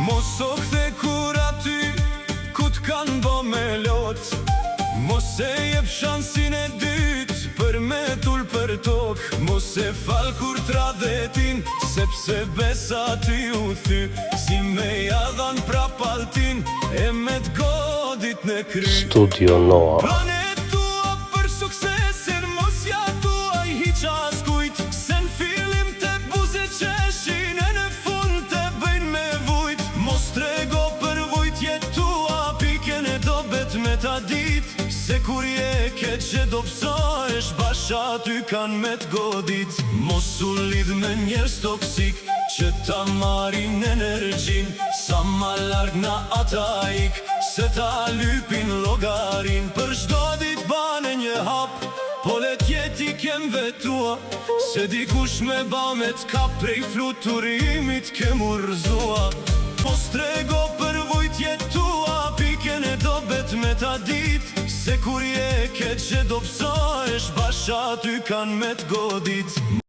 Mos o kthe kur aty ku t'kan bo me lot. Mos e jep shansin e dyt për me tull për tok. Mos e fal kur t'radhetin, sepse besa ty u thy. Si me jadhan prap altin, e me t'godit në kry. Studio Noa. Planet tua për suksesin, mos ja tuaj hiq askujt. Se n'fillim të buze qeshin, e në fund të bëjnë me vujt. Mos trego për vujtje tua, piken e dobet me ta dit. Se kur je ke që do psoesh, basha ty kan me t'godit. Mos u lidh me njerës toksik, që ta marin energjin. Sa ma larg na ata ik, se ta lypin logarin. Për shdo dit bane një hap, po let jeti kem vetua. Se dikush me ba me t'ka prej fluturimit ke murzua. Mos trego për vujtje tua, piken e dobet me ta dit. Se kur je ke që do psoesh, basha ty kan me t'godit.